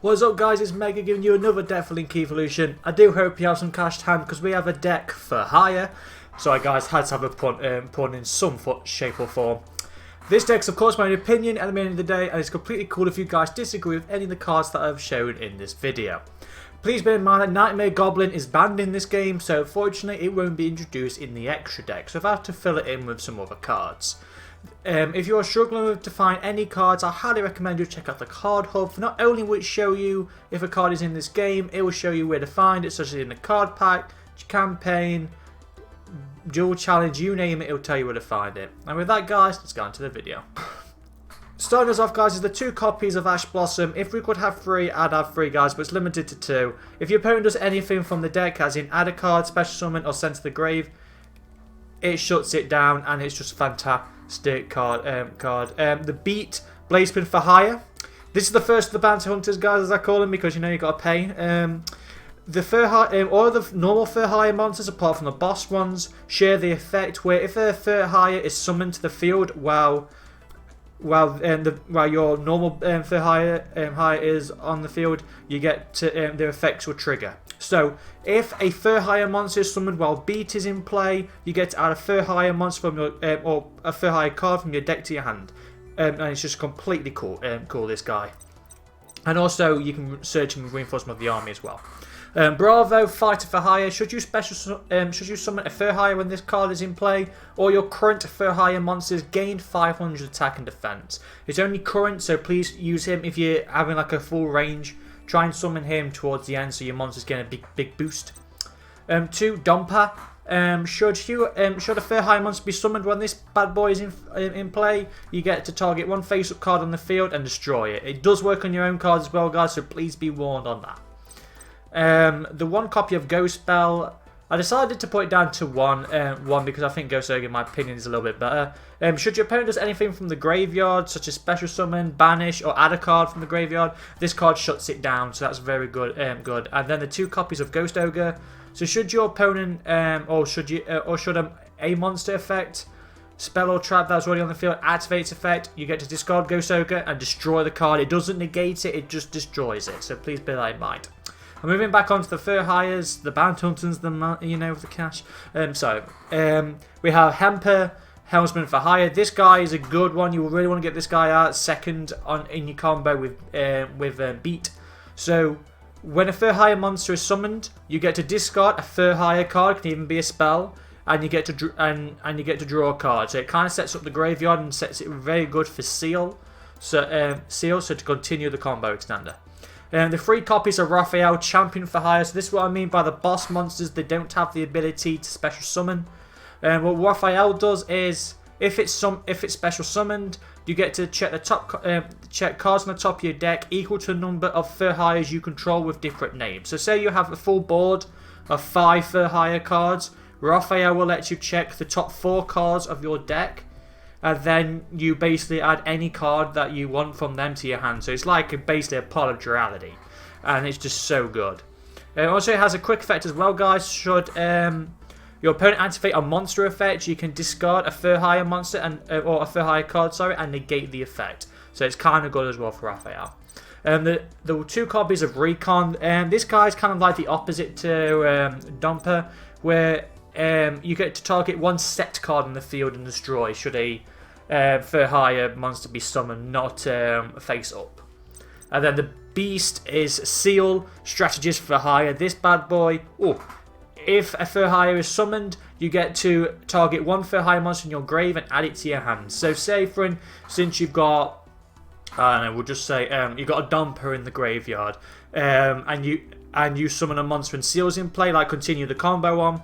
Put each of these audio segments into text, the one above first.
What's up guys, it's Mega giving you another deck for Link Evolution. I do hope you have some cash to hand because we have a deck for hire. So I guys had to have a pun in some shape or form. This deck's of course my opinion at the end of the day, and it's completely cool if you guys disagree with any of the cards that I've shown in this video. Please bear in mind that Nightmare Goblin is banned in this game, so fortunately it won't be introduced in the extra deck, so I've had to fill it in with some other cards. If you are struggling to find any cards, I highly recommend you check out the card hub. For not only will it show you if a card is in this game, it will show you where to find it, such as in the card pack, campaign, duel challenge, you name it, it will tell you where to find it. And with that guys, let's go into the video. Starting us off guys is the 2 copies of Ash Blossom. If we could have 3, I'd have 3 guys, but it's limited to 2. If your opponent does anything from the deck, as in add a card, special summon or send to the grave, it shuts it down and it's just fantastic card. The Beat Blazepin for hire. This is the first of the bounty hunters guys, as I call them, because you know you got to pay. The all the normal fur hire monsters, apart from the boss ones, share the effect where if a fur hire is summoned to the field while your normal fur hire is on the field, you get to, their effects will trigger. So if a fur hire monster is summoned while Beat is in play, you get to add a fur hire monster from your or a fur hire card from your deck to your hand, and it's just completely cool. This guy, and also you can search him with reinforcement of the army as well. Bravo, Fighter for hire. Should you summon a fur hire when this card is in play, or your current fur hire monsters gain 500 attack and defense. It's only current, so please use him if you're having like a full range. Try and summon him towards the end so your monsters get a big boost. 2, Dumper. Should a fur hire monster be summoned when this bad boy is in play, you get to target 1 face-up card on the field and destroy it. It does work on your own cards as well, guys, so please be warned on that. The 1 copy of Ghost Bell, I decided to put it down to 1 because I think Ghost Ogre, in my opinion, is a little bit better. Should your opponent does anything from the graveyard, such as special summon, banish, or add a card from the graveyard, this card shuts it down, so that's very good. And then the 2 copies of Ghost Ogre. So should your opponent, or should a monster effect, spell or trap that's already on the field activates effect, you get to discard Ghost Ogre and destroy the card. It doesn't negate it, it just destroys it. So please bear that in mind. I'm moving back onto the fur hires, the bounty hunters, with the cash. We have Hemper, Helmsman for hire. This guy is a good one. You will really want to get this guy out second in your combo with Beat. So when a fur hire monster is summoned, you get to discard a fur hire card. It can even be a spell, and you get to draw a card. So it kind of sets up the graveyard and sets it very good for seal. So to continue the combo extender. The 3 copies of Raphael, Champion for hire. So this is what I mean by the boss monsters. They don't have the ability to special summon. What Raphael does is, if it's special summoned, you get to check the check cards on the top of your deck equal to the number of fur hires you control with different names. So say you have a full board of 5 fur hire cards. Raphael will let you check the top 4 cards of your deck, and then you basically add any card that you want from them to your hand. So it's like basically a pot of duality, and it's just so good. Also, it has a quick effect as well, guys. Should your opponent activate a monster effect, you can discard a fur hire monster or a fur hire card, and negate the effect. So it's kind of good as well for Raphael. The 2 copies of Recon. This guy's kind of like the opposite to Dumper, where you get to target 1 set card in the field and destroy should a fur hire monster be summoned, not face up. And then the Beast is Seal, Strategist for hire. This bad boy, if a fur hire is summoned, you get to target 1 fur hire monster in your grave and add it to your hand. So say for instance you've got, I don't know, we'll just say you've got a Dumper in the graveyard, and you summon a monster and Seal's in play, like continue the combo on.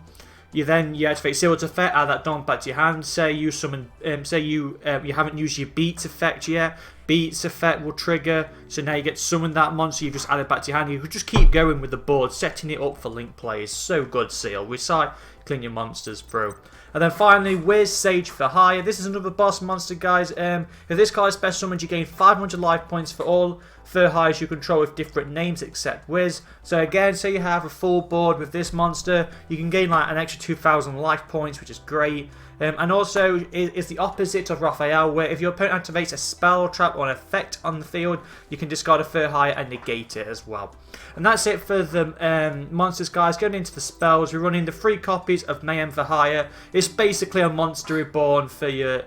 You activate Seal's effect, add that dump back to your hand. Say you summon, you haven't used your Beat's effect yet. Beat's effect will trigger, so now you get to summon that monster. You just add it back to your hand. You could just keep going with the board, setting it up for link play. It's so good, Seal. Recycling your monsters through. And then finally, Wiz, Sage for Hire. This is another boss monster, guys. If this card is special summoned, you gain 500 life points for all for hires you control with different names except Wiz. So again, say you have a full board with this monster, you can gain like an extra 2,000 life points, which is great. And also, it's the opposite of Raphael, where if your opponent activates a spell, trap, or an effect on the field, you can discard a fur hire and negate it as well. And that's it for the monsters, guys. Going into the spells, we're running the 3 copies of Mayhem for Hire. It's basically a monster reborn for your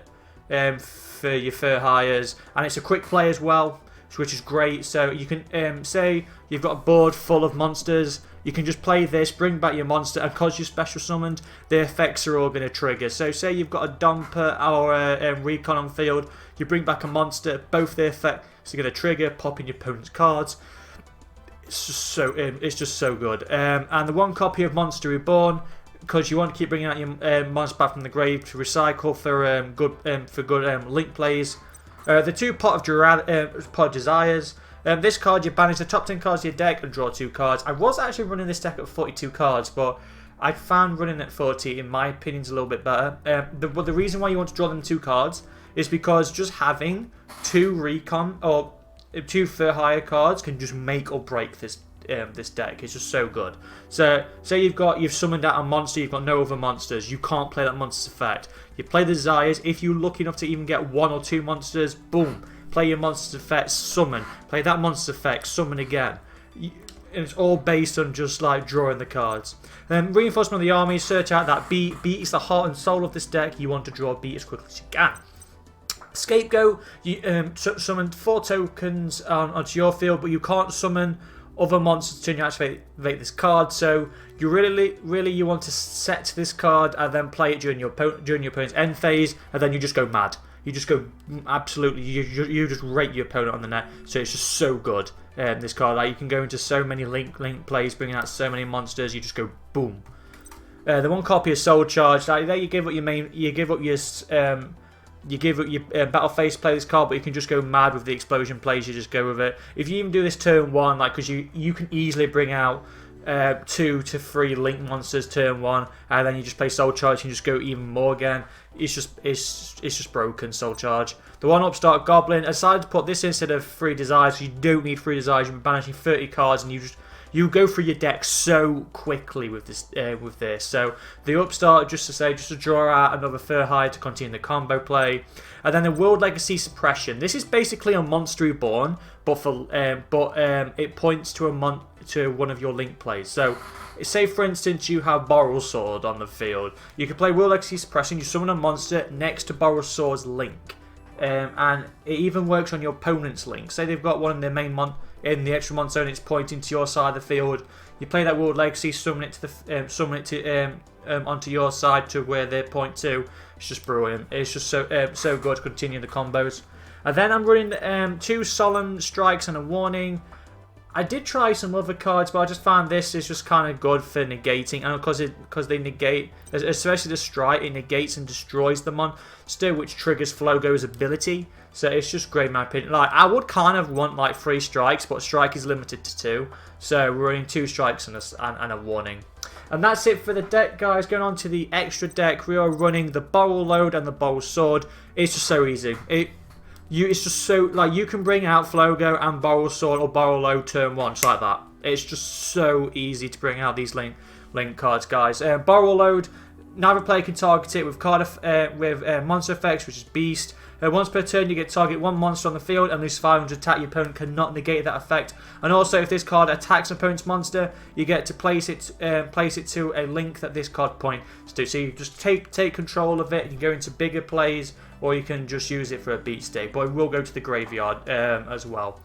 fur hires, and it's a quick play as well, which is great. So you can say you've got a board full of monsters, you can just play this, bring back your monster, and because you're special summoned, the effects are all going to trigger. So say you've got a dumper or a recon on field, you bring back a monster, both the effects are going to trigger, pop in your opponent's cards. It's just so good. And the 1 copy of Monster Reborn, because you want to keep bringing out your monster back from the grave to recycle for good link plays. The 2 Pot of Desires. This card, you banish the top 10 cards of your deck and draw 2 cards. I was actually running this deck at 42 cards, but I found running at 40, in my opinion, is a little bit better. The reason why you want to draw them 2 cards is because just having 2 recon or 2 for hire cards can just make or break this deck. It's just so good. So say you've summoned out a monster, you've got no other monsters, you can't play that monster's effect. You play the Desires. If you're lucky enough to even get 1 or 2 monsters, boom, play your monster's effect, summon, play that monster's effect, summon again. And it's all based on just like drawing the cards. Then reinforcement of the army, search out that beat. Beat is the heart and soul of this deck. You want to draw beat as quickly as you can. Scapegoat, you summon 4 tokens onto your field, but you can't summon other monsters to activate this card. So you really you want to set this card and then play it during your opponent's end phase, and then you just go mad. You just go absolutely. You just rate your opponent on the net. So it's just so good. This card, like you can go into so many link plays, bringing out so many monsters. You just go boom. The 1 copy of Soul Charge. Like there, you give up your battle phase, play this card, but you can just go mad with the explosion plays. You just go with it. If you even do this turn 1, like because you can easily bring out 2 to 3 link monsters turn 1, and then you just play Soul Charge and just go even more again. It's just broken, Soul Charge. The 1 Upstart Goblin. I decided to put this instead of 3 Desires. You don't need 3 Desires. You're banishing 30 cards, and you go through your deck so quickly with this. So the Upstart, just to draw out another Fur Hide to continue the combo play. And then the World Legacy Suppression. This is basically a Monster Reborn, but it points to one of your link plays. So say for instance you have Borrow Sword on the field. You can play World Legacy Suppression, you summon a monster next to Borrow Sword's link. And it even works on your opponent's link. Say they've got one in their main in the extra mon zone, it's pointing to your side of the field. You play that World Legacy, summon it onto your side to where they point to. It's just brilliant. It's just so good to continue the combos. And then I'm running 2 Solemn Strikes and a Warning. I did try some other cards, but I just found this is just kind of good for negating, and because they negate, especially the Strike, it negates and destroys the monster, which triggers Flogo's ability. So it's just great in my opinion. Like I would kind of want like 3 strikes, but strike is limited to 2, so we're running 2 strikes and a warning. And that's it for the deck, guys. Going on to the extra deck, we are running the Borrow Load and the Borrow Sword. It's just so easy. It's just so, like, you can bring out Flogo and Borrow Sword or Borrow Load turn 1, just like that. It's just so easy to bring out these link cards, guys. Borrow Load, neither player can target it with monster effects, which is Beast. Once per turn, you get target 1 monster on the field and lose 500 attack. Your opponent cannot negate that effect. And also, if this card attacks an opponent's monster, you get to place it to a link that this card points to. So you just take control of it. You can go into bigger plays, or you can just use it for a beat stake. But it will go to the graveyard as well.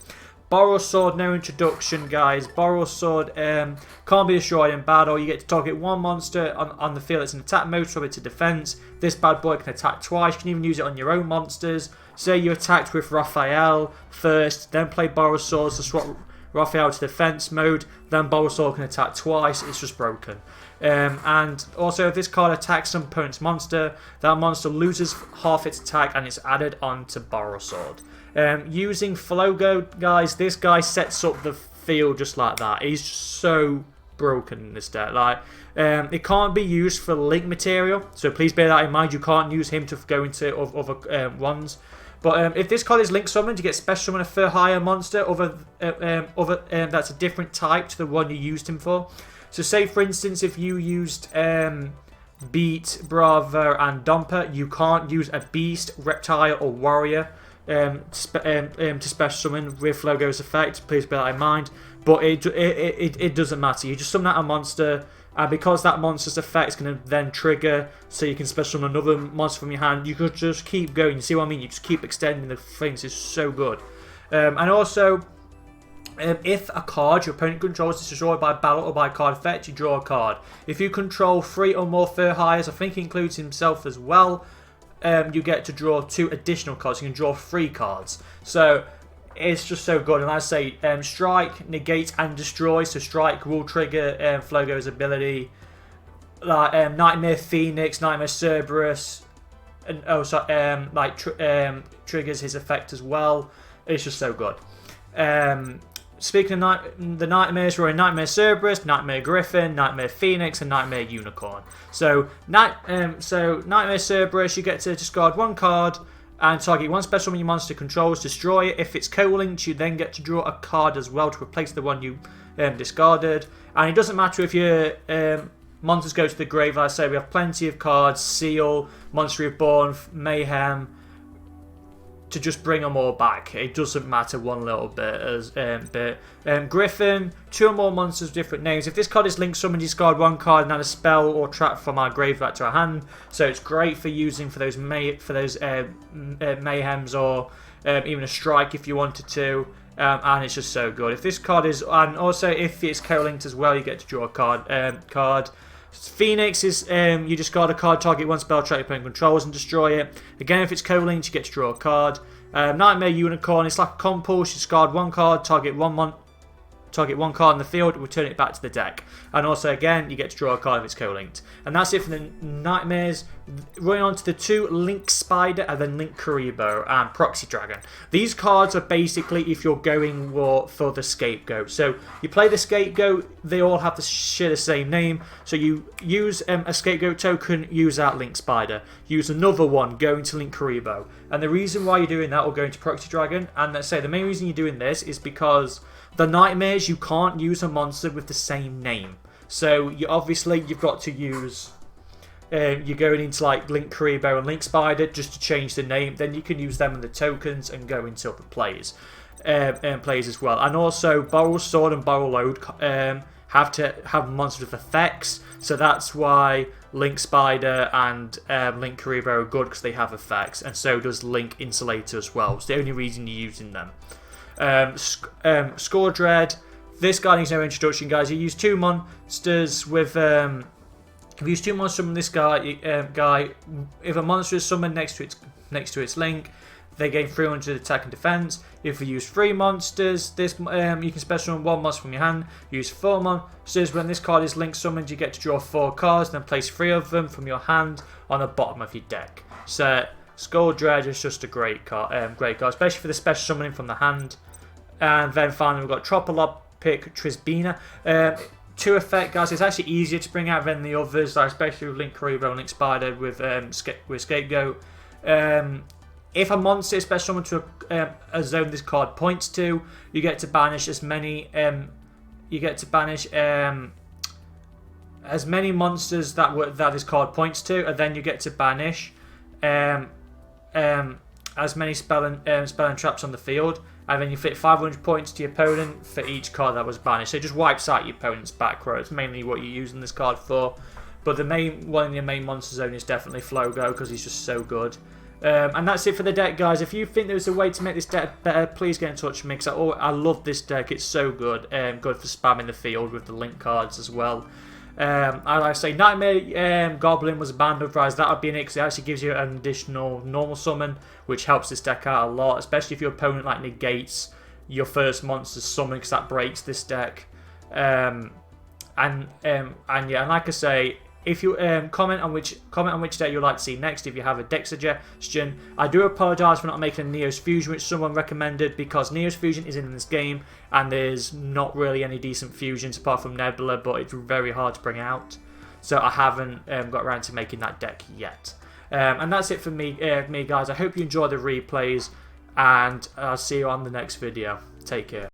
Borrow Sword, no introduction, guys. Borrow Sword can't be destroyed in battle. You get to target 1 monster on the field that's in attack mode, swap it to defense. This bad boy can attack twice. You can even use it on your own monsters. Say you attacked with Raphael first, then play Borrow Sword to swap Raphael to defense mode. Then Borrow Sword can attack twice. It's just broken. And also, if this card attacks an opponent's monster, that monster loses half its attack and it's added on to Borrow Sword. Using Flogo, guys, this guy sets up the field just like that. He's just so broken in this deck. Like, it can't be used for link material, so please bear that in mind. You can't use him to go into other ones. But if this card is link summoned, you get special summon a for hire monster that's a different type to the one you used him for. So say for instance, if you used Beat, Bravo, and Dumper, you can't use a Beast, Reptile, or Warrior to special summon with Flogo's effect. Please bear that in mind. But it doesn't matter. You just summon out a monster, and because that monster's effect is going to then trigger, so you can special summon another monster from your hand, you could just keep going. You see what I mean? You just keep extending the things. It's so good. And also, if a card your opponent controls is destroyed by battle or by card effect, you draw a card. If you control 3 or more fur hires, I think he includes himself as well, you get to draw 2 additional cards. You can draw 3 cards. So it's just so good. And I say strike, negate, and destroy. So strike will trigger Flogo's ability. Like Nightmare Phoenix, Nightmare Cerberus, and triggers his effect as well. It's just so good. Speaking of the Nightmares, we're in Nightmare Cerberus, Nightmare Griffin, Nightmare Phoenix, and Nightmare Unicorn. So Nightmare Cerberus, you get to discard 1 card and target 1 special summon your monster controls, destroy it. If it's co-linked, you then get to draw a card as well to replace the one you discarded. And it doesn't matter if your monsters go to the grave. Like I say, we have plenty of cards: Seal, Monster Reborn, Mayhem, to just bring them all back. It doesn't matter one little bit. Griffin, 2 or more monsters with different names. If this card is linked summoned, discard 1 card and add a spell or trap from our graveyard to our hand. So it's great for using for those mayhems, or even a strike if you wanted to. And it's just so good. If this card is, and also if it's co-linked as well, you get to draw a card. Phoenix is you discard a card, target 1 spell, trap your opponent controls, and destroy it. Again, if it's co-linked, you get to draw a card. Nightmare Unicorn, it's like a compulse. You discard 1 card, target one card in the field, return it back to the deck. And also, again, you get to draw a card if it's co-linked. And that's it for the Nightmares. Running on to the 2, Link Spider, and then Link Karibo and Proxy Dragon. These cards are basically if you're going for the Scapegoat. So you play the Scapegoat, they all have to share the same name. So you use a Scapegoat token, use that Link Spider. Use another one, going to Link Karibo. And the reason why you're doing that, or going to Proxy Dragon, and let's say the main reason you're doing this is because the Nightmares, you can't use a monster with the same name. So you've got to use, you're going into like Link Karibo and Link Spider just to change the name. Then you can use them in the tokens and go into other plays as well. And also, Barrel Sword and Barrel Load have to have monsters with effects. So that's why Link Spider and Link Karibo are good, because they have effects. And so does Link Insulator as well. It's the only reason you're using them. Score Dread. This guy needs no introduction, guys. You use 2 monsters with if you use 2 monsters from this guy, if a monster is summoned next to its link, they gain 300 attack and defense. If you use 3 monsters, you can special summon 1 monster from your hand. Use 4 monsters. When this card is link summoned, you get to draw 4 cards, then place 3 of them from your hand on the bottom of your deck. So Skull Dredge is just a great card, especially for the special summoning from the hand. And then finally we've got Tropolopic Trisbina. 2 effect, guys. It's actually easier to bring out than the others, like especially with Link Karibo and Link Spider with Scapegoat. If a monster is special summoned to a zone this card points to, you get to banish as many. As many monsters that this card points to, and then you get to banish as many spell and traps on the field, and then you fit 500 points to your opponent for each card that was banished. So it just wipes out your opponent's back row. It's mainly what you're using this card for. But the main one in your main monster zone is definitely Flogo, because he's just so good. And that's it for the deck, guys. If you think there's a way to make this deck better, please get in touch with me, because I love this deck. It's so good. Good for spamming the field with the link cards as well. I say Nightmare Goblin was banned, otherwise that would be in it, because it actually gives you an additional normal summon, which helps this deck out a lot, especially if your opponent like negates your first monster's summon, because that breaks this deck. And like I say, if you comment on which deck you'd like to see next, if you have a deck suggestion. I do apologise for not making a Neos Fusion, which someone recommended, because Neos Fusion is in this game and there's not really any decent fusions apart from Nebula, but it's very hard to bring out. So I haven't got around to making that deck yet. And that's it for me, guys. I hope you enjoy the replays, and I'll see you on the next video. Take care.